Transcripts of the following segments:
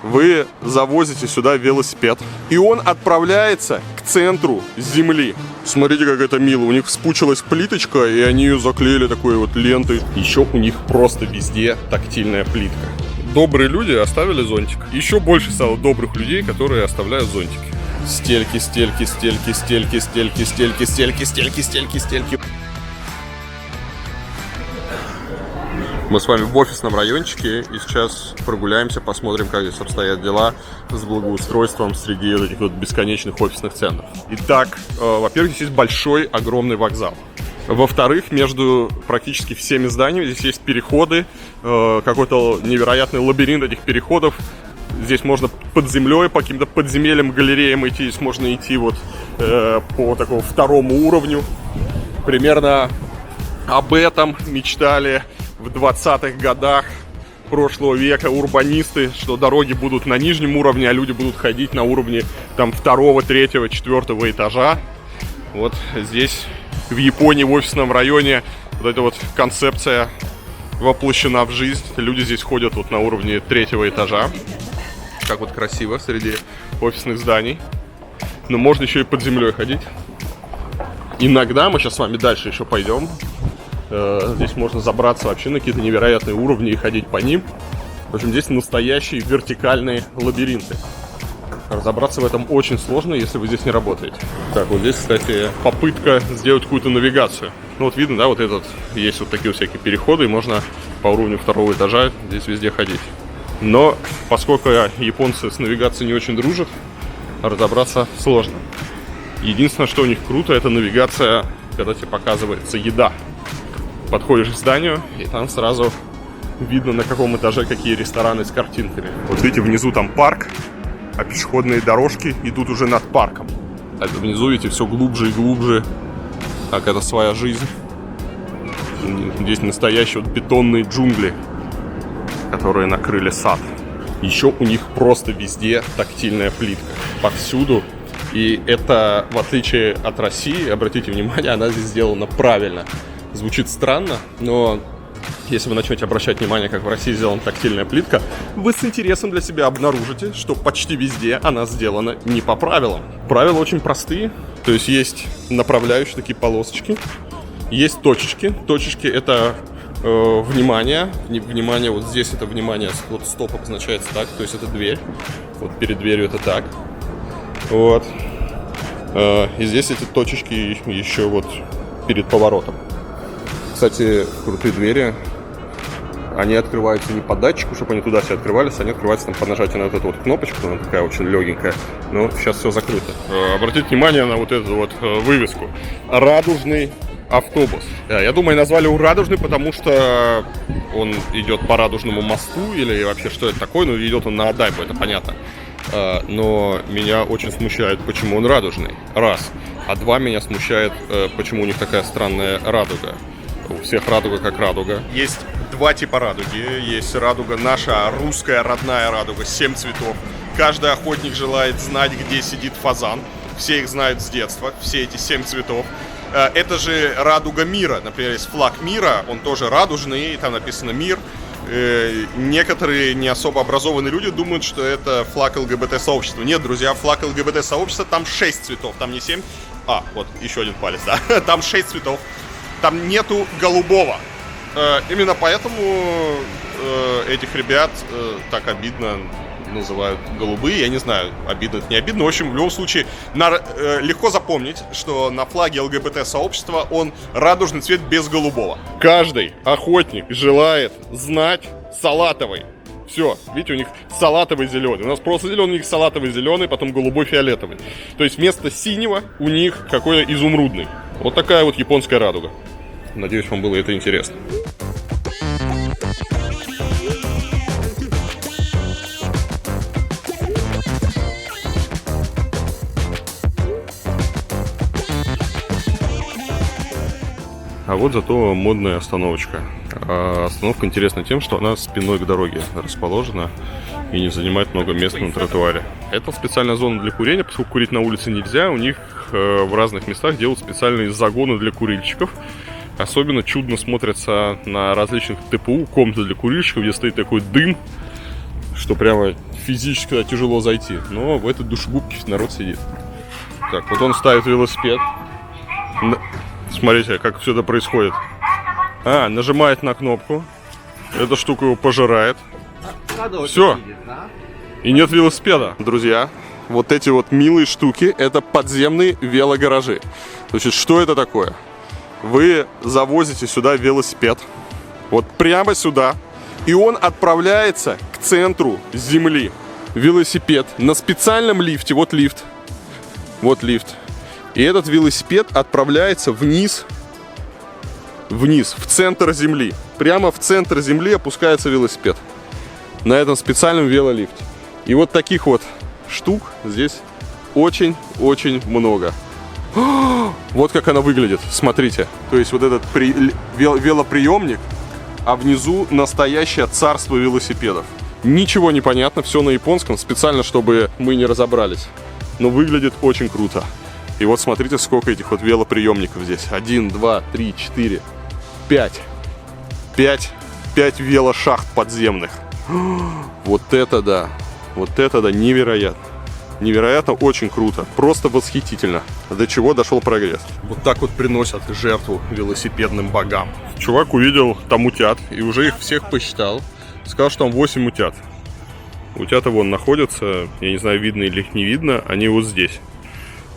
вы завозите сюда велосипед, и он отправляется к центру земли. Смотрите, как это мило. У них вспучилась плиточка, и они ее заклеили такой вот лентой. Еще у них просто везде тактильная плитка. Добрые люди оставили зонтик. Еще больше стало добрых людей, которые оставляют зонтики. Стельки, стельки, стельки, стельки, стельки, стельки, стельки, стельки, стельки, стельки. Мы с вами в офисном райончике, и сейчас прогуляемся, посмотрим, как здесь обстоят дела с благоустройством среди этих вот бесконечных офисных центров. Итак, во-первых, здесь есть большой, огромный вокзал. Во-вторых, между практически всеми зданиями здесь есть переходы, какой-то невероятный лабиринт этих переходов. Здесь можно под землей, по каким-то подземельям, галереям идти, здесь можно идти вот по такому второму уровню. Примерно об этом мечтали в 20-х годах прошлого века урбанисты, что дороги будут на нижнем уровне, а люди будут ходить на уровне там 2-го, 3-го, 4-го этажа. Вот здесь в Японии, в офисном районе, вот эта вот концепция воплощена в жизнь. Люди здесь ходят вот на уровне 3-го этажа. Как вот красиво среди офисных зданий. Но можно еще и под землей ходить. Иногда, мы сейчас с вами дальше еще пойдем, здесь можно забраться вообще на какие-то невероятные уровни и ходить по ним. В общем, здесь настоящие вертикальные лабиринты. Разобраться в этом очень сложно, если вы здесь не работаете. Так, вот здесь, кстати, попытка сделать какую-то навигацию. Ну вот видно, да, вот этот, есть вот такие вот всякие переходы, и можно по уровню 2-го этажа здесь везде ходить. Но поскольку японцы с навигацией не очень дружат, разобраться сложно. Единственное, что у них круто, это навигация, когда тебе показывается еда. Подходишь к зданию, и там сразу видно, на каком этаже какие рестораны с картинками. Вот видите, внизу там парк, а пешеходные дорожки идут уже над парком. А внизу, видите, все глубже и глубже. Так, это своя жизнь. Здесь настоящие вот бетонные джунгли, которые накрыли сад. Еще у них просто везде тактильная плитка. Повсюду. И это, в отличие от России, обратите внимание, она здесь сделана правильно. Звучит странно, но если вы начнете обращать внимание, как в России сделана тактильная плитка, вы с интересом для себя обнаружите, что почти везде она сделана не по правилам. Правила очень простые, то есть есть направляющие такие полосочки, есть точечки. Точечки — это внимание. Внимание вот здесь, это внимание, вот стоп обозначается так, то есть это дверь. Вот перед дверью это так. Вот. И здесь эти точечки еще вот перед поворотом. Кстати, крутые двери, они открываются не по датчику, чтобы они туда все открывались, они открываются там по нажатию на вот эту вот кнопочку, она такая очень легенькая, но сейчас все закрыто. Обратите внимание на вот эту вот вывеску. Радужный автобус. Я думаю, назвали его радужный, потому что он идет по Радужному мосту, или вообще что это такое, но идет он на Одайбу, это понятно. Но меня очень смущает, почему он радужный. Раз. А два, меня смущает, почему у них такая странная радуга. У всех радуга как радуга. Есть два типа радуги. Есть радуга наша, русская родная радуга, 7 цветов. Каждый охотник желает знать, где сидит фазан. Все их знают с детства, все эти 7 цветов. Это же радуга мира. Например, есть флаг мира, он тоже радужный, там написано «Мир». Некоторые не особо образованные люди думают, что это флаг ЛГБТ-сообщества. Нет, друзья, флаг ЛГБТ-сообщества, там 6 цветов, там не 7. А, вот, еще один палец, да. Там 6 цветов. Там нету голубого. Именно поэтому этих ребят так обидно называют голубые. Я не знаю, обидно это не обидно. В общем, в любом случае, легко запомнить, что на флаге ЛГБТ-сообщества он радужный цвет без голубого. Каждый охотник желает знать салатовый. Все, видите, у них салатовый зеленый. У нас просто зеленый, у них салатовый зеленый, потом голубой фиолетовый. То есть вместо синего у них какой-то изумрудный. Вот такая вот японская радуга. Надеюсь, вам было это интересно. А вот зато модная остановочка. Остановка интересна тем, что она спиной к дороге расположена и не занимает много места на тротуаре. Это специальная зона для курения, поскольку курить на улице нельзя. У них в разных местах делают специальные загоны для курильщиков. Особенно чудно смотрятся на различных ТПУ, комнаты для курильщиков, где стоит такой дым. что прямо физически туда тяжело зайти. Но в этой душегубке народ сидит. Так, вот он ставит велосипед. Смотрите, как все это происходит. Нажимает на кнопку. Эта штука его пожирает. Все. И нет велосипеда. Друзья, вот эти вот милые штуки — это подземные велогаражи. Значит, что это такое? Вы завозите сюда велосипед. Вот прямо сюда. И он отправляется к центру Земли. Велосипед на специальном лифте. Вот лифт. Вот лифт. И этот велосипед отправляется вниз, в центр Земли. Прямо в центр Земли опускается велосипед. На этом специальном велолифте. И вот таких вот штук здесь очень-очень много. Вот как она выглядит, смотрите. То есть вот этот велоприемник, а внизу настоящее царство велосипедов. Ничего не понятно, все на японском, специально, чтобы мы не разобрались. Но выглядит очень круто. И вот смотрите, сколько этих вот велоприемников здесь. 1, 2, 3, 4, 5. 5 велошахт подземных. Вот это да. Вот это да, невероятно. Невероятно, очень круто. Просто восхитительно. До чего дошел прогресс. Вот так вот приносят жертву велосипедным богам. Чувак увидел там утят и уже их всех посчитал. Сказал, что там 8 утят. Утята вон находятся. Я не знаю, видно или их не видно. Они вот здесь.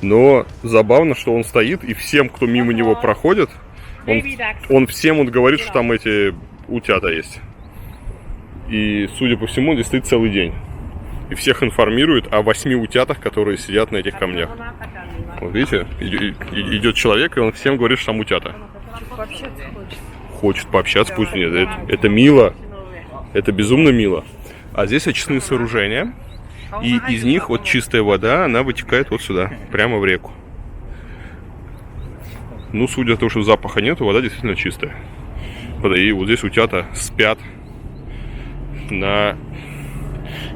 Но забавно, что он стоит, и всем, кто мимо него проходит, он всем вот говорит, что там эти утята есть. И, судя по всему, он здесь стоит целый день. И всех информирует о 8 утятах, которые сидят на этих камнях. Вот видите, идет человек, и он всем говорит, что там утята. Хочет пообщаться, пусть нет. Это мило. Это безумно мило. А здесь очистные сооружения. И из них вот чистая вода, она вытекает вот сюда, прямо в реку. Ну, судя по тому, что запаха нет, вода действительно чистая. И вот здесь утята спят на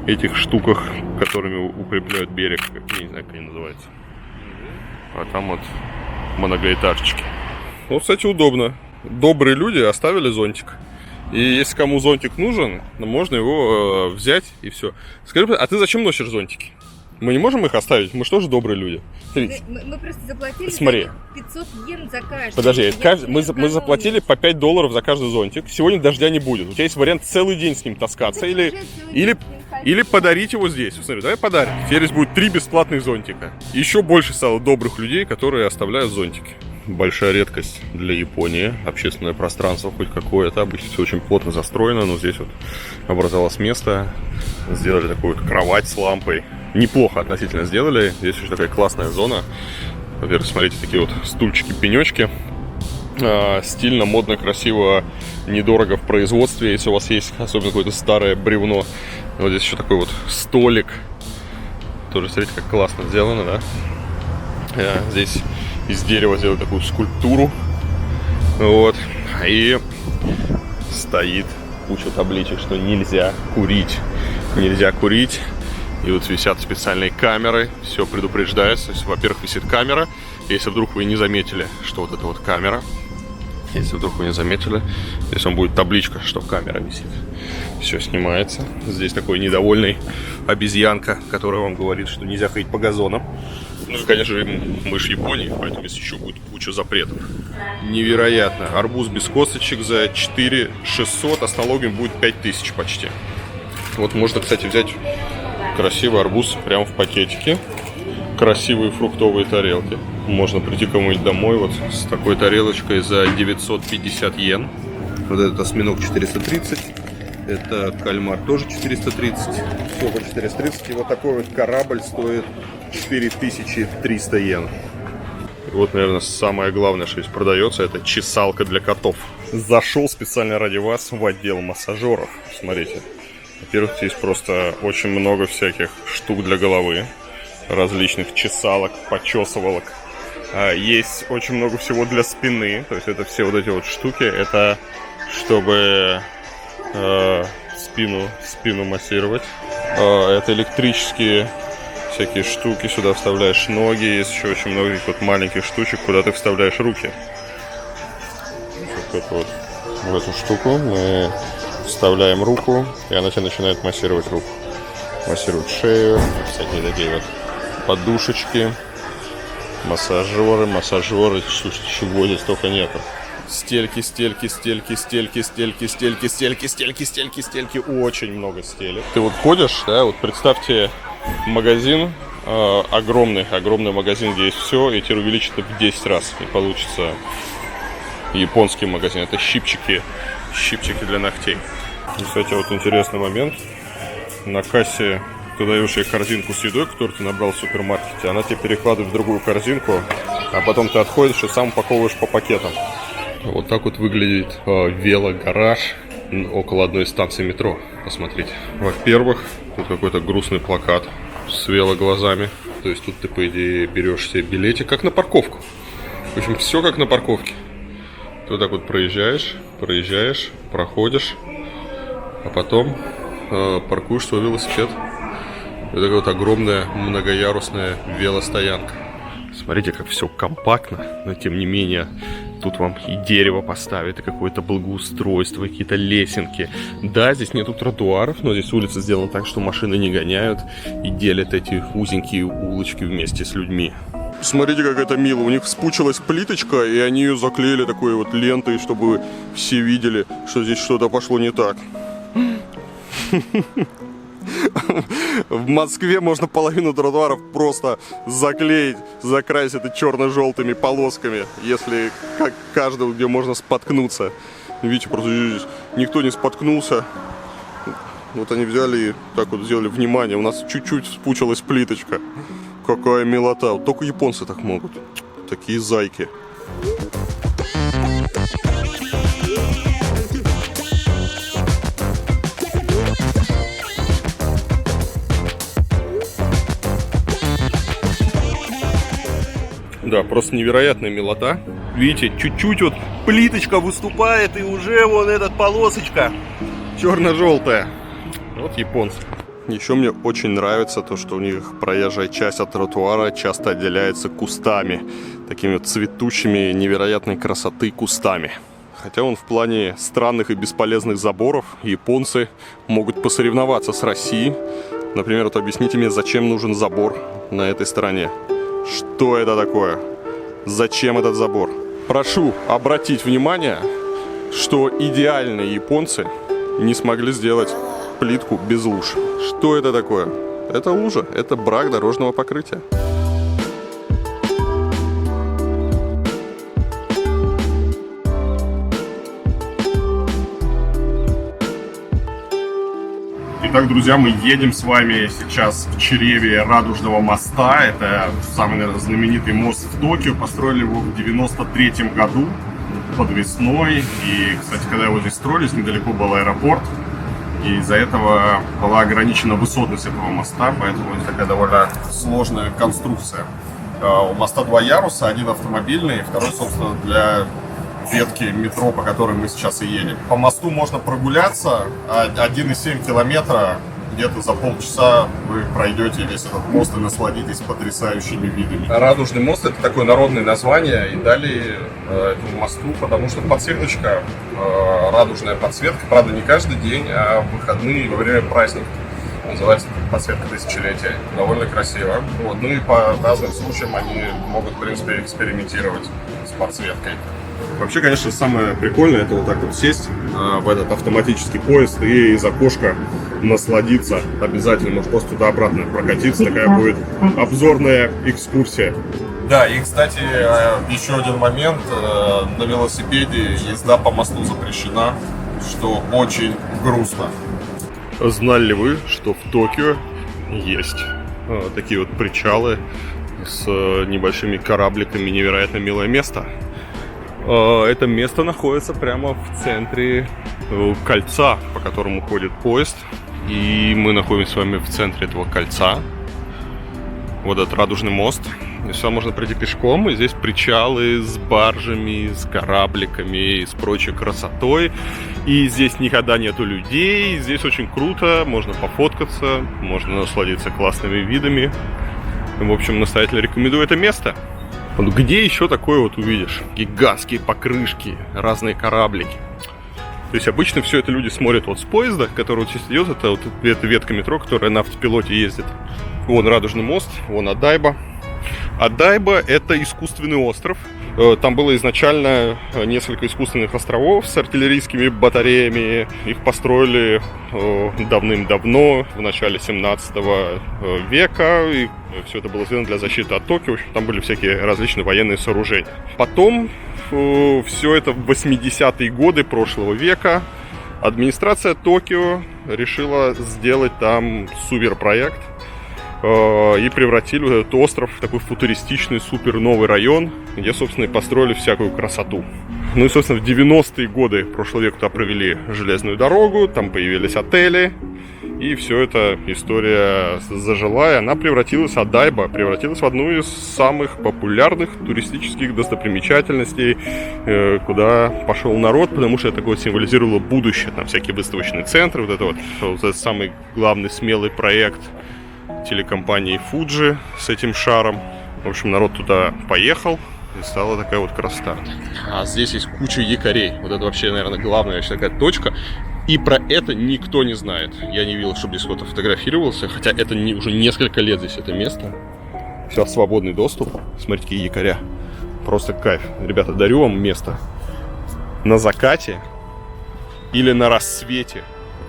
этих штуках, которыми укрепляют берег. Я не знаю, как они называются. А там вот многоэтажечки. Ну, кстати, удобно. Добрые люди оставили зонтик. И если кому зонтик нужен, можно его взять и все. Скажи, а ты зачем носишь зонтики? Мы не можем их оставить? Мы же тоже добрые люди. Мы просто заплатили Смотри. 500 йен за каждый. Подожди, мы заплатили по $5 за каждый зонтик. Сегодня дождя не будет. У тебя есть вариант целый день с ним таскаться. Или подарить его здесь. Смотри, давай подарим. Теперь здесь будет 3 бесплатных зонтика. Еще больше стало добрых людей, которые оставляют зонтики. Большая редкость для Японии. Общественное пространство хоть какое-то. Обычно все очень плотно застроено, но здесь вот образовалось место. Сделали такую вот кровать с лампой. Неплохо относительно сделали. Здесь очень такая классная зона. Во-первых, смотрите, такие вот стульчики-пенечки. Стильно, модно, красиво, недорого в производстве. Если у вас есть особенно какое-то старое бревно. Вот здесь еще такой вот столик. Тоже, смотрите, как классно сделано, да? Здесь из дерева сделали такую скульптуру. Вот. И стоит куча табличек, что нельзя курить. Нельзя курить. И вот висят специальные камеры. Все предупреждается. То есть, во-первых, висит камера. Если вдруг вы не заметили, что вот это вот камера. Если вдруг вы не заметили, здесь вам будет табличка, что камера висит. Все снимается. Здесь такой недовольный обезьянка, которая вам говорит, что нельзя ходить по газонам. Ну и, конечно же, мы же в Японии, поэтому здесь еще будет куча запретов. Невероятно. Арбуз без косточек за 4600, а с налогами будет 5000 почти. Вот можно, кстати, взять красивый арбуз прямо в пакетике. Красивые фруктовые тарелки. Можно прийти кому-нибудь домой вот с такой тарелочкой за 950 йен. Вот этот осьминог 430. Это кальмар тоже 430. Все по 430. И вот такой вот корабль стоит 4300 йен. И вот, наверное, самое главное, что здесь продается, это чесалка для котов. Зашел специально ради вас в отдел массажеров. Смотрите. Во-первых, здесь просто очень много всяких штук для головы. Различных чесалок, почесывалок. Есть очень много всего для спины. То есть это все вот эти вот штуки. Это чтобы спину массировать. Это электрические всякие штуки. Сюда вставляешь ноги. Есть еще очень много этих вот маленьких штучек, куда ты вставляешь руки. Вот в эту штуку мы Вставляем руку, и она тебе начинает массировать руку. Массирует шею, всякие такие вот подушечки, массажеры, чего здесь только нету. Стельки, очень много стелек. Ты вот ходишь, да, вот представьте магазин, огромный магазин, где есть все, и теперь увеличить это в 10 раз, и получится японский магазин. Это щипчики для ногтей. И, кстати, вот интересный момент. На кассе ты даешь ей корзинку с едой, которую ты набрал в супермаркете, она тебе перекладывает в другую корзинку, а потом ты отходишь и сам упаковываешь по пакетам. Вот так вот выглядит велогараж около одной из станций метро. Посмотрите. Во-первых, тут какой-то грустный плакат с велоглазами. То есть тут ты, по идее, берешь себе билетик, как на парковку. В общем, все как на парковке. Ты вот так вот проезжаешь, проходишь, а потом паркуешь свой велосипед. Это такая вот огромная многоярусная велостоянка. Смотрите, как все компактно, но тем не менее тут вам и дерево поставят, и какое-то благоустройство, и какие-то лесенки. Да, здесь нету тротуаров, но здесь улица сделана так, что машины не гоняют и делят эти узенькие улочки вместе с людьми. Смотрите, как это мило. У них вспучилась плиточка, и они ее заклеили такой вот лентой, чтобы все видели, что здесь что-то пошло не так. В Москве можно половину тротуаров просто заклеить, закрасить это черно-желтыми полосками, если как каждого, где можно споткнуться. Видите, просто здесь никто не споткнулся. Вот они взяли и так вот сделали внимание. У нас чуть-чуть вспучилась плиточка. Какая милота. Вот только японцы так могут. Такие зайки. Да, просто невероятная милота. Видите, чуть-чуть вот плиточка выступает, и уже вон эта полосочка черно-желтая. Вот японцы. Еще мне очень нравится то, что у них проезжая часть от тротуара часто отделяется кустами. Такими вот цветущими, невероятной красоты кустами. Хотя он в плане странных и бесполезных заборов японцы могут посоревноваться с Россией. Например, вот объясните мне, зачем нужен забор на этой стороне? Что это такое? Зачем этот забор? Прошу обратить внимание, что идеальные японцы не смогли сделать плитку без луж. Что это такое? Это лужа, это брак дорожного покрытия. Итак, друзья, мы едем с вами сейчас в чреве Радужного моста. Это самый, наверное, знаменитый мост в Токио. Построили его в 93-м году, подвесной. И, кстати, когда его здесь строили, недалеко был аэропорт. И из-за этого была ограничена высотность этого моста, поэтому это такая довольно сложная конструкция. У моста 2 яруса, один автомобильный, второй, собственно, для ветки метро, по которой мы сейчас и едем. По мосту можно прогуляться, 1,7 километра, где-то за полчаса вы пройдете весь этот мост и насладитесь потрясающими видами. Радужный мост — это такое народное название, и дали этому мосту, потому что подсветочка, радужная подсветка, правда не каждый день, а в выходные и во время праздников. Называется подсветка тысячелетия. Довольно красиво. Вот. Ну и по разным случаям они могут, в принципе, экспериментировать с подсветкой. Вообще, конечно, самое прикольное — это вот так вот сесть в этот автоматический поезд и из окошка насладиться. Обязательно, может, просто туда-обратно прокатиться. Такая будет обзорная экскурсия. Да, и, кстати, еще один момент. На велосипеде езда по мосту запрещена, что очень грустно. Знали ли вы, что в Токио есть такие вот причалы с небольшими корабликами? Невероятно милое место. Это место находится прямо в центре кольца, по которому ходит поезд. И мы находимся с вами в центре этого кольца. Вот этот Радужный мост. И сюда можно пройти пешком. И здесь причалы с баржами, с корабликами и с прочей красотой. И здесь никогда нету людей. Здесь очень круто. Можно пофоткаться, можно насладиться классными видами. В общем, настоятельно рекомендую это место. Где еще такое вот увидишь? Гигантские покрышки, разные кораблики. То есть обычно все это люди смотрят вот с поезда, который вот здесь идет, это вот эта ветка метро, которая на автопилоте ездит. Вон Радужный мост, вон Адайба. Адайба — это искусственный остров. Там было изначально несколько искусственных островов с артиллерийскими батареями. Их построили давным-давно, в начале 17 века. И все это было сделано для защиты от Токио. В общем, там были всякие различные военные сооружения. Потом, все это в 80-е годы прошлого века, администрация Токио решила сделать там суперпроект. И превратили этот остров в такой футуристичный, супер новый район, где, собственно, и построили всякую красоту. Ну и, собственно, в 90-е годы прошлого века туда провели железную дорогу, там появились отели, и все эта история зажила, и она превратилась, Адайба превратилась в одну из самых популярных туристических достопримечательностей, куда пошел народ, потому что это такое символизировало будущее. Там всякие выставочные центры, вот этот самый главный смелый проект телекомпании Fuji с этим шаром. В общем, народ туда поехал, и стала такая вот красота. А здесь есть куча якорей. Вот это вообще, наверное, главная такая точка. И про это никто не знает. Я не видел, чтобы здесь кто-то фотографировался. Хотя это уже несколько лет здесь это место. Сейчас свободный доступ. Смотрите, какие якоря. Просто кайф. Ребята, дарю вам место. На закате или на рассвете.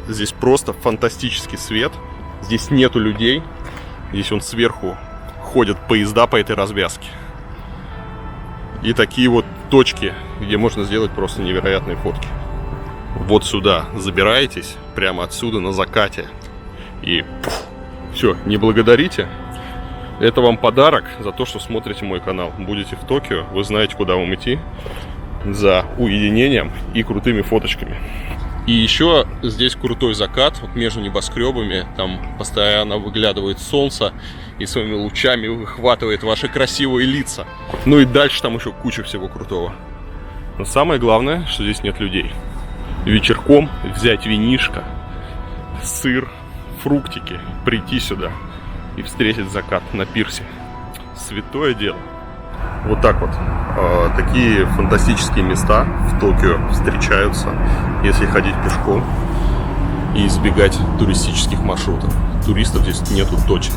Здесь просто фантастический свет. Здесь нету людей. Здесь вон сверху ходят поезда по этой развязке. И такие вот точки, где можно сделать просто невероятные фотки. Вот сюда забираетесь, прямо отсюда на закате. И все, не благодарите. Это вам подарок за то, что смотрите мой канал. Будете в Токио, вы знаете, куда вам идти. За уединением и крутыми фоточками. И еще здесь крутой закат, вот между небоскребами, там постоянно выглядывает солнце и своими лучами выхватывает ваши красивые лица. Ну и дальше там еще куча всего крутого. Но самое главное, что здесь нет людей. Вечерком взять винишко, сыр, фруктики, прийти сюда и встретить закат на пирсе. Святое дело. Вот так вот. Такие фантастические места в Токио встречаются, если ходить пешком и избегать туристических маршрутов. Туристов здесь нету точно.